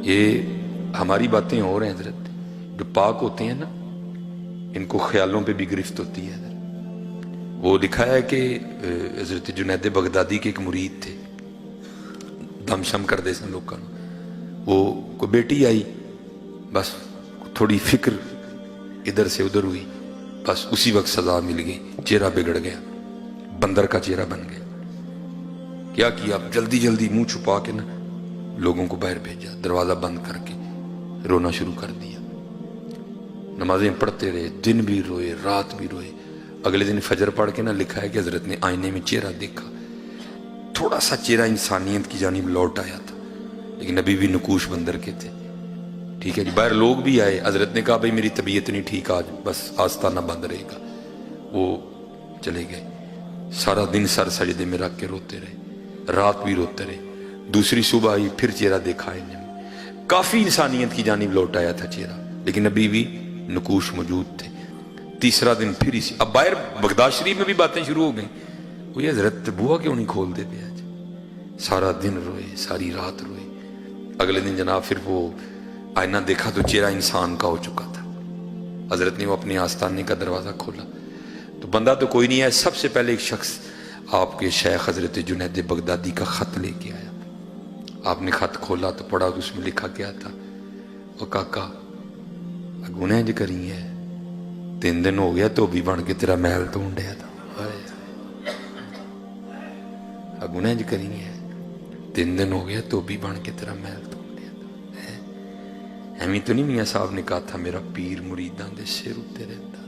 یہ ہماری باتیں اور ہیں حضرت، جو پاک ہوتے ہیں نا ان کو خیالوں پہ بھی گرفت ہوتی ہے حضرت۔ وہ لکھا ہے کہ حضرت جنید بغدادی کے ایک مرید تھے، دم شم کر دے سن لوگوں، وہ کوئی بیٹی آئی، بس تھوڑی فکر ادھر سے ادھر ہوئی، بس اسی وقت سزا مل گئی، چہرہ بگڑ گیا، بندر کا چہرہ بن گیا۔ کیا جلدی جلدی منہ چھپا کے نا لوگوں کو باہر بھیجا، دروازہ بند کر کے رونا شروع کر دیا۔ نمازیں پڑھتے رہے، دن بھی روئے رات بھی روئے۔ اگلے دن فجر پڑھ کے نا لکھا ہے کہ حضرت نے آئینے میں چہرہ دیکھا، تھوڑا سا چہرہ انسانیت کی جانب لوٹ آیا تھا، لیکن ابھی بھی نقوش بندر کے تھے۔ ٹھیک ہے جی، باہر لوگ بھی آئے، حضرت نے کہا بھائی میری طبیعت نہیں ٹھیک، آج بس آستانہ بند رہے گا۔ وہ چلے گئے، سارا دن سر سجدے میں رکھ کے روتے رہے، رات بھی روتے رہے۔ دوسری صبح آئی، پھر چہرہ دیکھا آئینے میں، کافی انسانیت کی جانب لوٹ آیا تھا چہرہ، لیکن ابھی بھی نقوش موجود تھے۔ تیسرا دن پھر اسی، اب باہر بغداد شریف میں بھی باتیں شروع ہو گئیں، وہ یہ حضرت بوا کیوں نہیں کھول دے پہ آج؟ سارا دن روئے، ساری رات روئے۔ اگلے دن جناب پھر وہ آئینہ دیکھا تو چہرہ انسان کا ہو چکا تھا۔ حضرت نے وہ اپنے آستانے کا دروازہ کھولا تو بندہ تو کوئی نہیں ہے، سب سے پہلے ایک شخص آپ کے شیخ حضرت جنید بغدادی کا خط لے کے آیا۔ آپ نے خط کھولا تو پڑھا تو اس میں لکھا کیا تھا، او کاکا گناہ جو کری ہے، 3 دن ہو گیا تو بھی بن کے تیرا محل تو ڈیا تھا، گناہ جو کری ہے 3 دن ہو گیا تو بھی بن کے تیرا محل تو ڈیا تھا۔ ایمی تو نہیں میاں صاحب نے کہا تھا میرا پیر مریدان دے سر اتے رہتا۔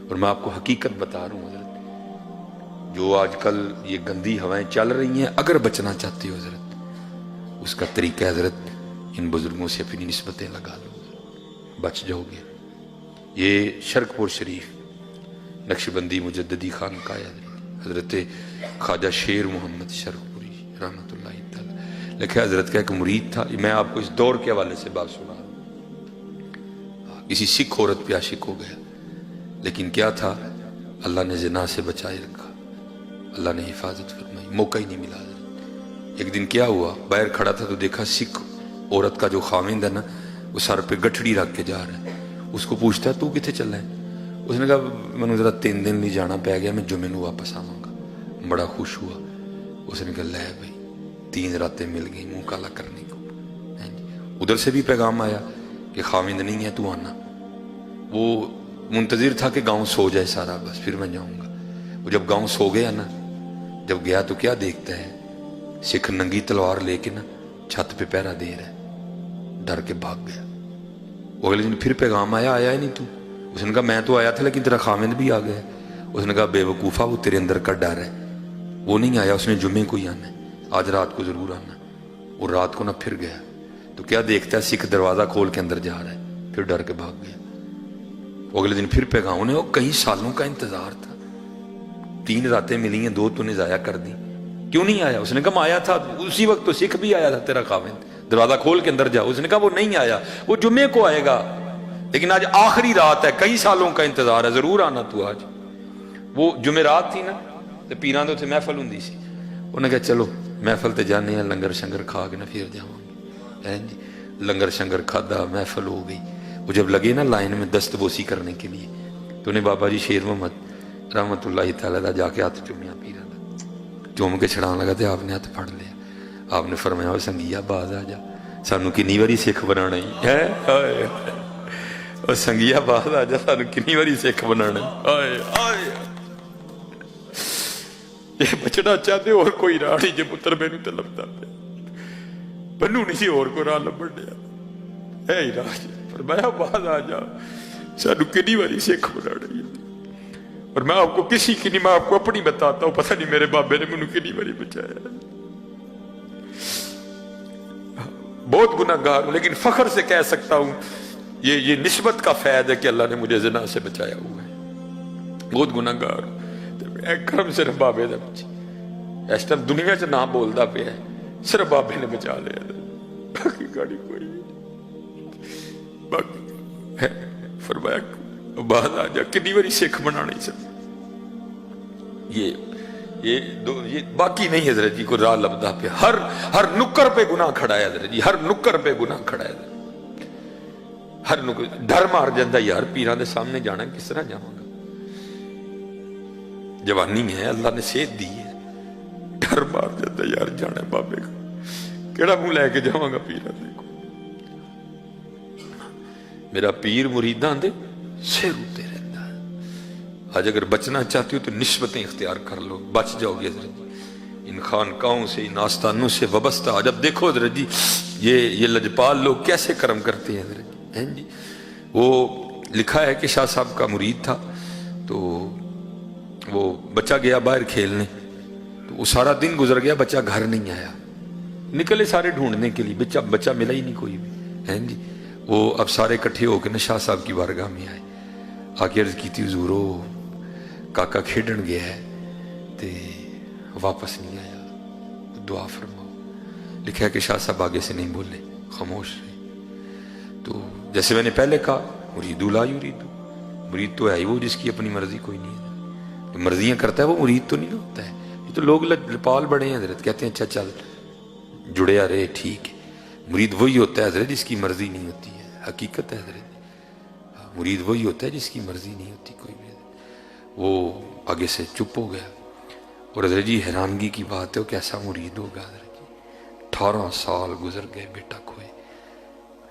اور میں آپ کو حقیقت بتا رہا ہوں حضرت، جو آج کل یہ گندی ہوائیں چل رہی ہیں، اگر بچنا چاہتے ہو حضرت، اس کا طریقہ حضرت ان بزرگوں سے اپنی نسبتیں لگا لو، بچ جاؤ گے۔ یہ شرک پور شریف نقشبندی مجددی خانقاہ ہے حضرت خواجہ شیر محمد شرک پوری رحمۃ اللہ تعالی لکھا۔ حضرت کا ایک مرید تھا، میں آپ کو اس دور کے حوالے سے بات سنا رہا ہوں، کسی سکھ عورت پہ عاشق ہو گیا، لیکن کیا تھا، اللہ نے زنا سے بچائے رکھا، اللہ نے حفاظت فرمائی، موقع ہی نہیں ملا حضرت۔ ایک دن کیا ہوا، باہر کھڑا تھا تو دیکھا سکھ عورت کا جو خاوند ہے نا، وہ سر پہ گٹھڑی رکھ کے جا رہا ہے۔ اس کو پوچھتا ہے تو کتنے چلا ہے؟ اس نے کہا میں نے ذرا 3 دن نہیں جانا پہ گیا، میں جمعے کو واپس آواں گا۔ بڑا خوش ہوا، اس نے کہا لے بھائی 3 راتیں مل گئی منہ کالا کرنے کو۔ ادھر سے بھی پیغام آیا کہ خاوند نہیں ہے تو آنا۔ وہ منتظر تھا کہ گاؤں سو جائے سارا، بس پھر میں جاؤں گا۔ وہ جب گاؤں سو گیا نا، جب گیا تو کیا دیکھتا ہے، سکھ ننگی تلوار لے کے نا چھت پہ پہرا دے رہا ہے، ڈر کے بھاگ گیا۔ اگلے دن پھر پیغام آیا ہی نہیں تو؟ اس نے کہا میں تو آیا تھا لیکن تیرا خاوند بھی آ گیا۔ اس نے کہا بے وقوفا، وہ تیرے اندر کا ڈر ہے، وہ نہیں آیا، اس نے جمعے کو ہی آنا ہے، آج رات کو ضرور آنا۔ وہ رات کو نہ پھر گیا تو کیا دیکھتا ہے، سکھ دروازہ کھول کے اندر جا رہا ہے، پھر ڈر کے بھاگ گیا۔ اگلے دن پھر پیغام، انہیں وہ کئی سالوں کا انتظار تھا، 3 راتیں ملی ہیں، 2 تو نے ضائع کر دی، کیوں نہیں آیا؟ اس نے کہا میں آیا تھا اسی وقت تو سکھ بھی آیا تھا تیرا خاوند، دروازہ کھول کے اندر جا۔ اس نے کہا وہ نہیں آیا، وہ جمعے کو آئے گا، لیکن آج آخری رات ہے، کئی سالوں کا انتظار ہے، ضرور آنا تو آج۔ وہ جمعرات تھی نا تو پیران تو محفل ہوں سی، انہوں نے کہا چلو محفل تے جانے ہیں، لنگر شنگر کھا کے نا پھر جاؤں گے۔ لنگر شنگر کھادا، محفل ہو گئی۔ وہ جب لگے نا لائن میں دست بوسی کرنے کے لیے تو انہیں بابا جی شیر محمد رحمت اللہ تعالیٰ جا کے ہاتھ چومیا، پیران چوم کے چھڑان لگا تو آپ نے ہاتھ پھڑ لیا۔ آپ نے فرمایا وہ سنگیا باز آ جا، سانو کنی واری سکھ بنانا ہی ہے، اور سنگیا باز آ جا، سانو کنی واری سکھ بنانا ہے۔ یہ بچنا چاہتے اور کوئی راہ نہیں، جے پتر میں تو لبدا پیا، بنو نہیں سی اور کو راہ لبڑ دیا، اے راہ فرمایا باز آ جا، سانو کنی واری سکھ بنانا ہے۔ اور میں آپ کو کسی کی نہیں، میں آپ کو اپنی بتاتا ہوں، پتہ نہیں میرے بابے نے مجھے کنی باری بچایا۔ بہت گناہ گار ہوں، لیکن فخر سے کہہ سکتا ہوں یہ نسبت کا فیض ہے کہ اللہ نے مجھے زنا سے بچایا ہوا ہے۔ بہت گناہ گار ہوں، کرم صرف بابے دا بچی، اس ٹائم دنیا چ نہ بولدا پیا ہے، صرف بابے نے بچا لیا، باقی گاڑی کوئی نہیں۔ باقی فرمایا باز آ جا، کنی واری سکھ بنانے سے۔ یہ باقی نہیں حضرت جی کو راہ لبدا پہ ہر نکر پہ گناہ کھڑا ہے حضرت جی، ہر نکر پہ گناہ کھڑا ہے، ہر نکر ڈر مار جاندہ یار پیران دے سامنے جانا کس طرح جاؤں گا، جوانی ہے اللہ نے صحت دی ہے، ڈر مار جاندہ یار جانا ہے بابے کا کیڑا منہ لے کے جاؤں گا پیران دے کو، میرا پیر مریدان دے سر ہوتے رہتا ہے۔ آج اگر بچنا چاہتی ہو تو نسبتیں اختیار کر لو، بچ جاؤ گے حضرت جی ان خانقاہوں سے، ان آستانوں سے وابستہ۔ جب دیکھو حضرت جی یہ لجپال لوگ کیسے کرم کرتے ہیں حضرت جی، وہ لکھا ہے کہ شاہ صاحب کا مرید تھا تو وہ بچہ گیا باہر کھیلنے، تو وہ سارا دن گزر گیا، بچہ گھر نہیں آیا، نکلے سارے ڈھونڈنے کے لیے، بچہ ملا ہی نہیں کوئی بھی جی۔ وہ اب سارے کٹھے ہو کے نا شاہ صاحب کی بارگاہ میں آئے، آگے عرض کی تھی حضور کاکا کھیڈن گیا ہے تے واپس نہیں آیا، دعا فرماؤ۔ لکھا ہے کہ شاہ صاحب آگے سے نہیں بولے، خاموش رہے۔ تو جیسے میں نے پہلے کہا مرید لا یرید، مرید تو ہے ہی وہ جس کی اپنی مرضی کوئی نہیں ہے، جو مرضیاں کرتا ہے وہ مرید تو نہیں ہوتا ہے۔ یہ تو لوگ لپال بڑے ہیں حضرت، کہتے ہیں اچھا چل جڑیا رہے ٹھیک ہے، مرید وہی ہوتا ہے حضرت جس کی مرضی نہیں ہوتی ہے، حقیقت ہے حضرت، مرید وہی ہوتا ہے جس کی مرضی نہیں ہوتی کوئی بھی۔ وہ آگے سے چپ ہو گیا، اور حضرت جی حیرانگی کی بات ہے وہ کیسا مرید ہوگا حضرت جی، 18 سال گزر گئے بیٹا کھوئے،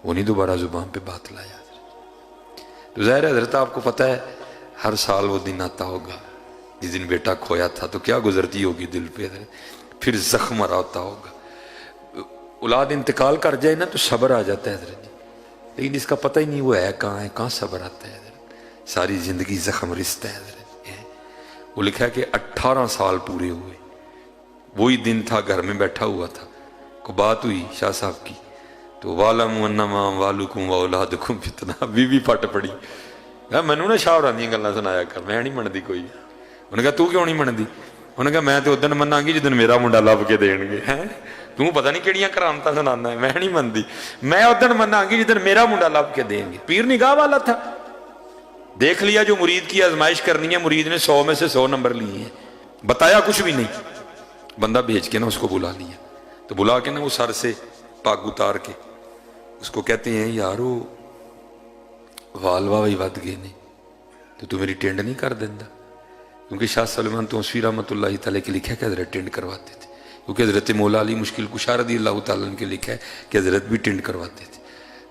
وہ نہیں دوبارہ زبان پہ بات لایا حضرت۔ تو ظاہر ہے حضرت آپ کو پتہ ہے ہر سال وہ دن آتا ہوگا جس دن بیٹا کھویا تھا تو کیا گزرتی ہوگی دل پہ حضرت، پھر زخم آتا ہوگا۔ اولاد انتقال کر جائے نا تو صبر آ جاتا ہے حضرت جی، لیکن اس کا پتہ ہی نہیں وہ ہے کہاں صبر آتا ہے حضرت، ساری زندگی زخم رستا ہے حضرت۔ وہ لکھا ہے کہ 18 سال پورے ہوئے، وہی دن تھا گھر میں بیٹھا ہوا تھا، کو بات ہوئی شاہ صاحب کی تو وَعْلَمُوا أَنَّمَا أَمْوَالُكُمْ وَأَوْلَادُكُمْ فِتْنَةٌ، بیوی پھٹ پڑی، میں نے نا شاہ ہوراں دیاں گلاں سنایا کر، میں نہیں منتی کوئی۔ انہوں نے کہا تو کیوں نہیں منتی؟ انہوں نے کہا میں تو ادن مناں گی جدن میرا منڈا لب کے دین گے، تو پتہ نہیں کیڑیاں کرامتاں سنانا ہے، میں نہیں منتی، میں ادن مناں گی جدن میرا منڈا لب کے دیں گے۔ پیر نگاہ والا تھا، دیکھ لیا جو مرید کی آزمائش کرنی ہے، مرید نے 100 میں سے 100 نمبر لیے ہیں، بتایا کچھ بھی نہیں، بندہ بھیج کے نا اس کو بلا لیا، تو بلا کے نا وہ سر سے پاگ اتار کے اس کو کہتے ہیں یارو وال واہی ود گئے نے تو میری ٹینڈ نہیں کر دینا، کیونکہ شاہ سلمان توسوی رحمۃ اللہ تعالیٰ کے لکھا ہے کہ حضرت ٹینڈ کرواتے تھے، کیونکہ حضرت مولا علی مشکل کشا رضی اللہ تعالیٰ عنہ کے لکھا ہے کہ حضرت بھی ٹینڈ کرواتے تھے۔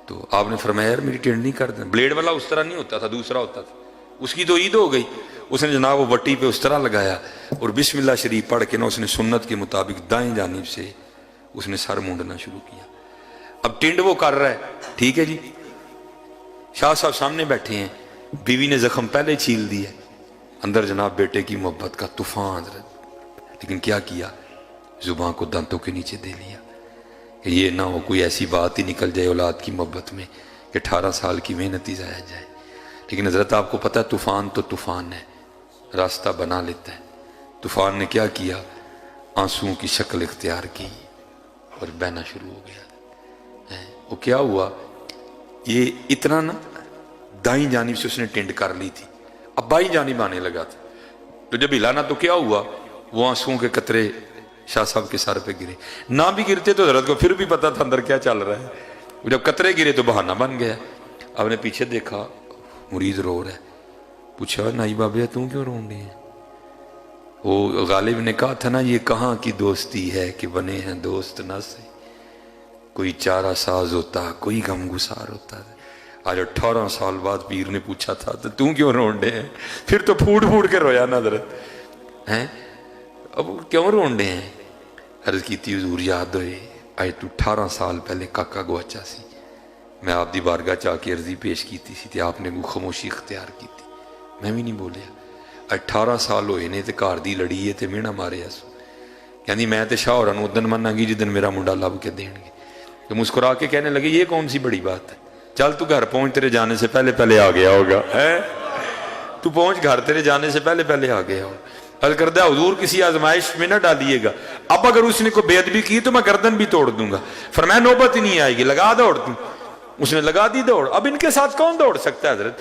تو آپ نے فرمایا یار میری ٹینڈ نہیں کر دینا، بلیڈ والا اس طرح نہیں ہوتا تھا، دوسرا ہوتا تھا، اس کی تو عید ہو گئی، اس نے جناب وہ وٹی پہ اس طرح لگایا اور بسم اللہ شریف پڑھ کے نا اس نے سنت کے مطابق دائیں جانب سے اس نے سر مونڈنا شروع کیا۔ اب ٹینڈ وہ کر رہا ہے، ٹھیک ہے جی، شاہ صاحب سامنے بیٹھے ہیں، بیوی نے زخم پہلے چھیل دی ہے، اندر جناب بیٹے کی محبت کا طوفان حضرت، لیکن کیا کیا، زبان کو دانتوں کے نیچے دے لیا کہ یہ نہ ہو کوئی ایسی بات ہی نکل جائے اولاد کی محبت میں کہ 18 سال کی محنت ہی ضائع جائے۔ لیکن حضرت آپ کو پتہ ہے طوفان تو طوفان ہے، راستہ بنا لیتا ہے۔ طوفان نے کیا کیا، آنسوؤں کی شکل اختیار کی اور بہنا شروع ہو گیا۔ وہ کیا ہوا، یہ اتنا نا دائیں جانب سے اس نے ٹینڈ کر لی تھی، اب بائیں جانب آنے لگا تھا، تو جب ہلانا تو کیا ہوا، وہ آنسوؤں کے قطرے شاہ صاحب کے سر پہ گرے، نہ بھی گرتے تو حضرت کو پھر بھی پتا تھا اندر کیا چل رہا ہے، جب قطرے گرے تو بہانہ بن گیا۔ آپ نے پیچھے دیکھا مرید رو رہا ہے، پوچھا نائی بابے تم کیوں رو رہے ہیں؟ وہ غالب نے کہا تھا نا یہ کہاں کی دوستی ہے کہ بنے ہیں دوست نہ سے، کوئی چارہ ساز ہوتا کوئی غم گسار ہوتا ہے۔ آج 18 سال بعد پیر نے پوچھا تھا تو تم کیوں رونڈے ہیں؟ پھر تو پھوٹ پھوٹ کے رویا نا حضرت ہیں، اب کیوں رونڈے ہیں؟ عرض کی تھی حضور یاد ہوئے آج تو 18 سال پہلے کاکا گواچا سی، میں آپ دی بارگاہ چاہ کے عرضی پیش کی تھی آپ نے خاموشی اختیار کی تھی، میں بھی نہیں بولیا۔ 18 سال ہوئے نے تے گھر دی لڑی ہے تے مینا مارے سو، یعنی میں تے شاہ ہوراں نوں ادن مناں گی جدن میرا منڈا لب کے دین گے۔ تو مسکرا کے کہنے لگے یہ کون سی بڑی بات ہے، چل تو گھر پہنچ، تیرے جانے سے پہلے پہلے آ گیا ہوگا، تو پہنچ گھر، تیرے جانے سے پہلے پہلے آ گیا ہوگا۔ حل کردہ حضور کسی آزمائش میں نہ ڈالیے گا، اب اگر اس نے کوئی بے ادبی کی تو میں گردن بھی توڑ دوں گا، فرمایا نوبت ہی نہیں آئے گی، لگا دوڑ تم۔ اس نے لگا دی دوڑ۔ اب ان کے ساتھ کون دوڑ سکتا ہے حضرت،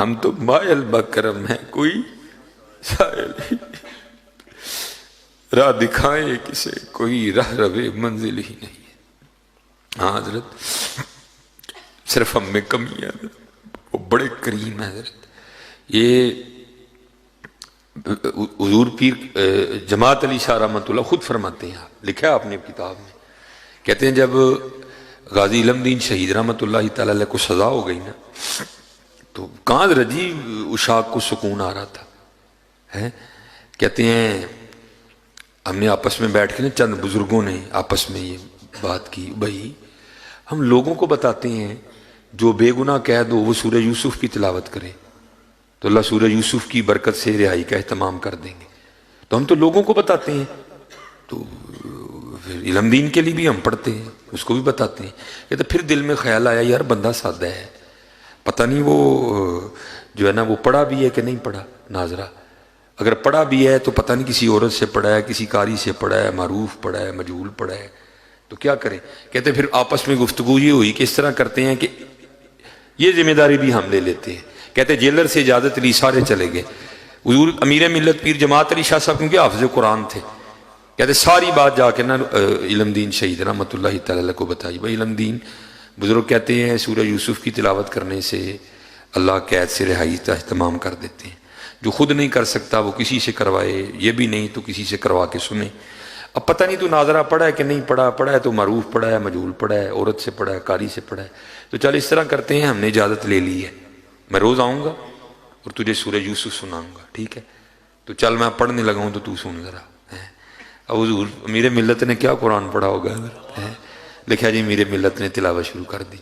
ہم تو مائل بکرم ہیں، کوئی سائل ہی راہ دکھائے کسے، کوئی راہ روے منزل ہی نہیں ہے۔ ہاں حضرت صرف ہم میں کمی ہے، وہ بڑے کریم ہے حضرت۔ یہ حضور پیر جماعت علی شاہ رحمۃ اللہ خود فرماتے ہیں، لکھا ہے آپ نے کتاب میں، کہتے ہیں جب غازی علم دین شہید رحمۃ اللہ تعالی علیہ کو سزا ہو گئی نا، تو کہاں رجی اشاق کو سکون آ رہا تھا۔ کہتے ہیں ہم نے آپس میں بیٹھ کے نا، چند بزرگوں نے آپس میں یہ بات کی، بھائی ہم لوگوں کو بتاتے ہیں جو بے گناہ قید ہو وہ سورہ یوسف کی تلاوت کرے تو اللہ سورہ یوسف کی برکت سے رہائی کا اہتمام کر دیں گے، تو ہم تو لوگوں کو بتاتے ہیں، تو پھر علم دین کے لیے بھی ہم پڑھتے ہیں، اس کو بھی بتاتے ہیں۔ کہتے پھر دل میں خیال آیا یار بندہ سادہ ہے، پتہ نہیں وہ جو ہے نا وہ پڑھا بھی ہے کہ نہیں پڑھا۔ ناظرہ اگر پڑھا بھی ہے تو پتہ نہیں کسی عورت سے پڑھا ہے، کسی قاری سے پڑھا ہے، معروف پڑھا ہے، مجہول پڑھا ہے، تو کیا کریں۔ کہتے پھر آپس میں گفتگو یہ ہوئی کہ اس طرح کرتے ہیں کہ یہ ذمہ داری بھی ہم لے لیتے ہیں۔ کہتے جیلر سے اجازت لی، سارے چلے گئے۔ حضور امیر ملت پیر جماعت علی شاہ صاحب کیونکہ حافظ قرآن تھے، کہتے ساری بات جا کے نا علم دین شہید رحمۃ اللہ تعالی کو بتائی۔ بھائی علم دین بزرگ کہتے ہیں سورہ یوسف کی تلاوت کرنے سے اللہ قید سے رہائی کا اہتمام کر دیتے ہیں، جو خود نہیں کر سکتا وہ کسی سے کروائے، یہ بھی نہیں تو کسی سے کروا کے سنے۔ اب پتہ نہیں تو ناظرہ پڑھا ہے کہ نہیں پڑھا، پڑھا ہے تو معروف پڑھا ہے، مجہول پڑھا ہے، عورت سے پڑھا ہے، قاری سے پڑھا ہے، تو چل اس طرح کرتے ہیں، ہم نے اجازت لے لی ہے، میں روز آؤں گا اور تجھے سورہ یوسف سناؤں گا، ٹھیک ہے؟ تو چل میں پڑھنے لگا ہوں تو سن ذرا۔ اب حضور میرے ملت نے کیا قرآن پڑھا ہوگا، لکھا جی میرے ملت نے تلاوت شروع کر دی،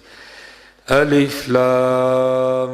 الف لام